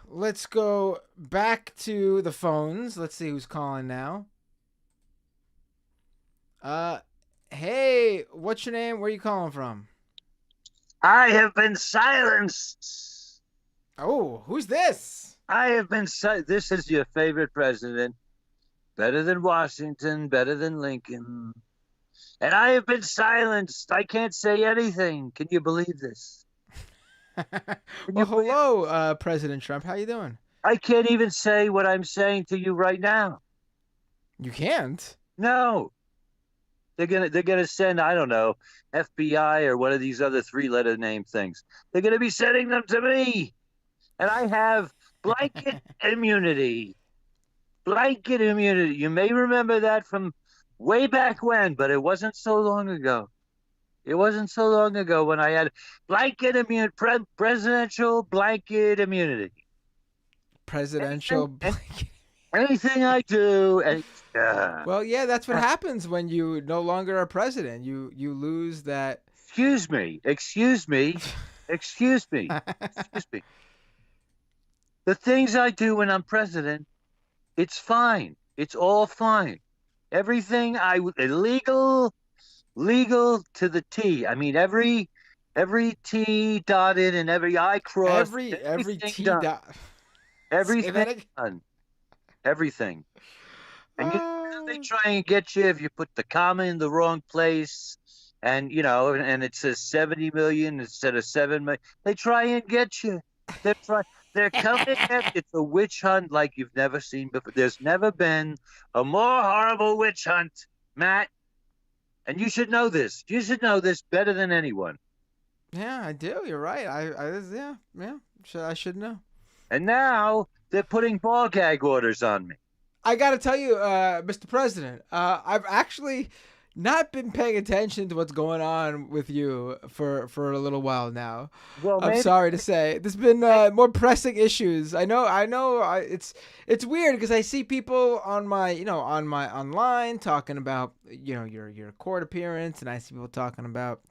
let's go back to the phones. Let's see who's calling now. Uh, hey, what's your name? Where are you calling from? I have been silenced. Oh, who's this? I have been This is your favorite president, better than Washington, better than Lincoln. And I have been silenced. I can't say anything. Can you believe this? Can Well, you believe hello, President Trump. How you doing? I can't even say what I'm saying to you right now. You can't. No. They're gonna send, I don't know, FBI or one of these other three-letter name things. They're gonna be sending them to me. And I have blanket immunity. Blanket immunity. You may remember that from way back when, but it wasn't so long ago. It wasn't so long ago when I had presidential blanket immunity. Presidential Anything, blanket. anything I do, Well, yeah, that's what happens when you no longer are president. You lose that. excuse me, excuse me, excuse me, excuse me. The things I do when I'm president, it's fine. It's all fine. Everything illegal, legal to the T. I mean, every T dotted and every I crossed, every everything T done, dot. Say everything that again. done, everything. And they Uh, try and get you if you put the comma in the wrong place, and and it says 70 million instead of 7 million. They try and get you. They're trying. They're coming at it's a witch hunt like you've never seen before. There's never been a more horrible witch hunt, Matt. And you should know this. You should know this better than anyone. yeah, I do. You're right. Yeah, yeah. I should know. And now they're putting ball gag orders on me. I got to tell you, Mr. President, I've actually not been paying attention to what's going on with you for a little while now. Well, I'm maybe sorry to say, there's been more pressing issues. It's weird because I see people on my on my online talking about your court appearance, and I see people talking about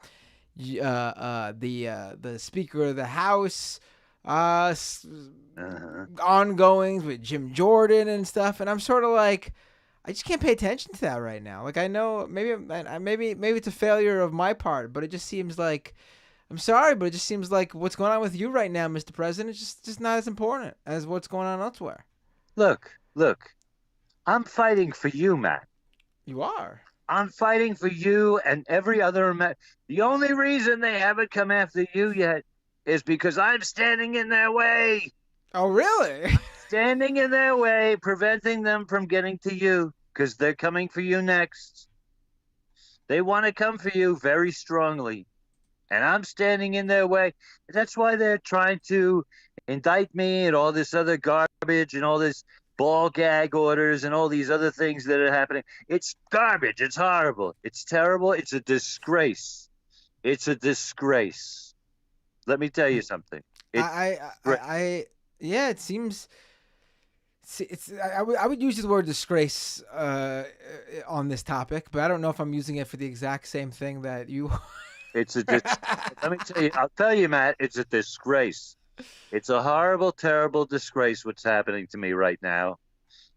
the Speaker of the House uh uh, ongoings with Jim Jordan and stuff, and I'm sort of like, I just can't pay attention to that right now. Like I know maybe it's a failure of my part, but it just seems like, I'm sorry, but it just seems like what's going on with you right now, Mr. President, is just not as important as what's going on elsewhere. look. I'm fighting for you, Matt. You are. I'm fighting for you and every other American. The only reason they haven't come after you yet is because I'm standing in their way. Oh, really? Standing in their way, preventing them from getting to you because they're coming for you next. They want to come for you very strongly, and I'm standing in their way. That's why they're trying to indict me and all this other garbage and all this ball gag orders and all these other things that are happening. It's garbage. It's horrible. It's terrible. It's a disgrace. It's a disgrace. Let me tell you something. I, It's yeah, it seems. I would use the word disgrace on this topic, but I don't know if I'm using it for the exact same thing that you. it's a dis- let me tell you. I'll tell you, Matt. It's a disgrace. It's a horrible, terrible disgrace what's happening to me right now,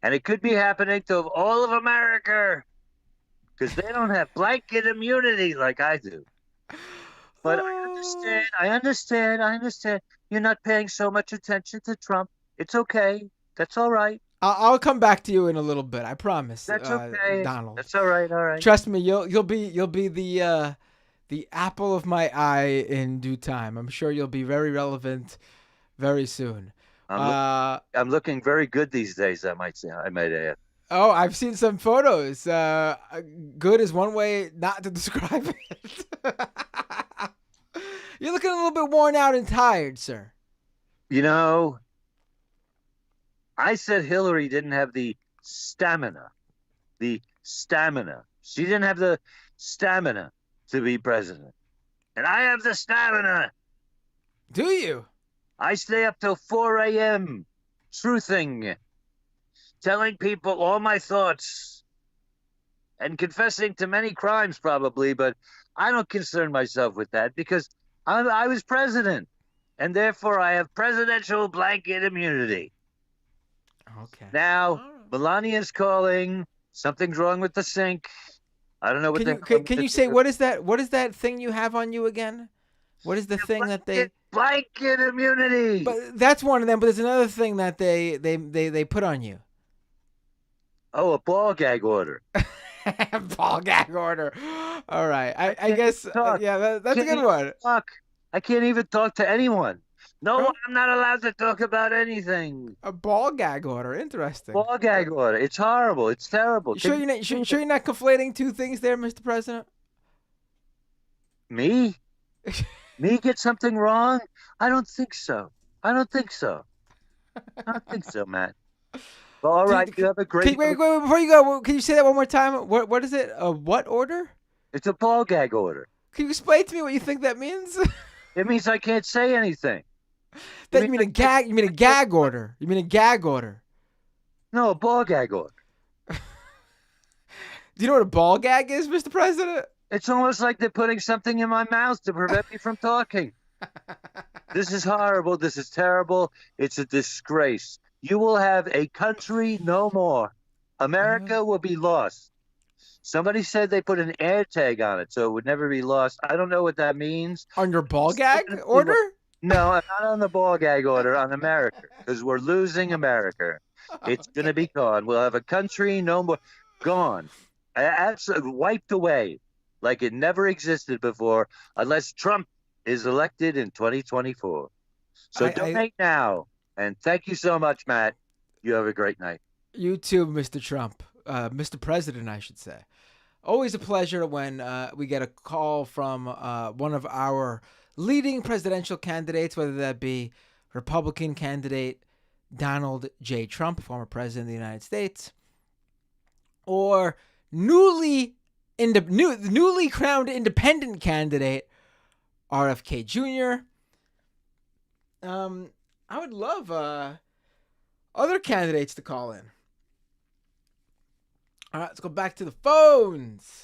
and it could be happening to all of America because they don't have blanket immunity like I do. But I understand. I understand. I understand. You're not paying so much attention to Trump. It's okay. That's all right. I'll come back to you in a little bit. I promise, That's okay. Donald. That's all right. All right. Trust me, you'll be the apple of my eye in due time. I'm sure you'll be very relevant very soon. I'm look, Uh, I'm looking very good these days. I might say. I might add. oh, I've seen some photos. Good is one way not to describe it. You're looking a little bit worn out and tired, sir. You know, I said Hillary didn't have the stamina. The stamina. She didn't have the stamina to be president, and I have the stamina. Do you? I stay up till 4 a.m. truthing, telling people all my thoughts, and confessing to many crimes probably, but I don't concern myself with that because I was president. and therefore I have presidential blanket immunity. Okay. Now, All right. Melania's calling. Something's wrong with the sink. I don't know what Can the you hell can, I'm can gonna you say do. what is that? What is that thing you have on you again? What is the thing that they? Blanket immunity. But that's one of them. But there's another thing that they put on you. Oh, a ball gag order. Ball gag order. All right. I I can't guess even talk. yeah. That's a Can't good even one. talk. I can't even talk to anyone. No, Oh, I'm not allowed to talk about anything. a ball gag order. Interesting. Ball gag order. It's horrible. It's terrible. You sure you're not sure you're not conflating two things there, Mr. President? Me? Me get something wrong? I don't think so. I don't think so. I don't think so, Matt. Well, all right. You have a great. Wait, before you go, can you say that one more time? What is it? A what order? It's a ball gag order. Can you explain to me what you think that means? It means I can't say anything. That you mean a gag? You mean a gag order? You mean a gag order? No, a ball gag order. Do you know what a ball gag is, Mr. President? It's almost like they're putting something in my mouth to prevent me from talking. This is horrible. This is terrible. It's a disgrace. You will have a country no more. America will be lost. Somebody said they put an air tag on it so it would never be lost. I don't know what that means. On your ball gag order? No, I'm not on the ball gag order, on America, because we're losing America. It's going to be gone. We'll have a country no more. Gone. Absolutely wiped away like it never existed before unless Trump is elected in 2024. So donate now. And thank you so much, Matt. You have a great night. You too, Mr. Trump. Mr. President, I should say. Always a pleasure when we get a call from one of our leading presidential candidates, whether that be Republican candidate Donald J. Trump, former president of the United States, or newly crowned independent candidate RFK Jr. I would love other candidates to call in. All right, let's go back to the phones.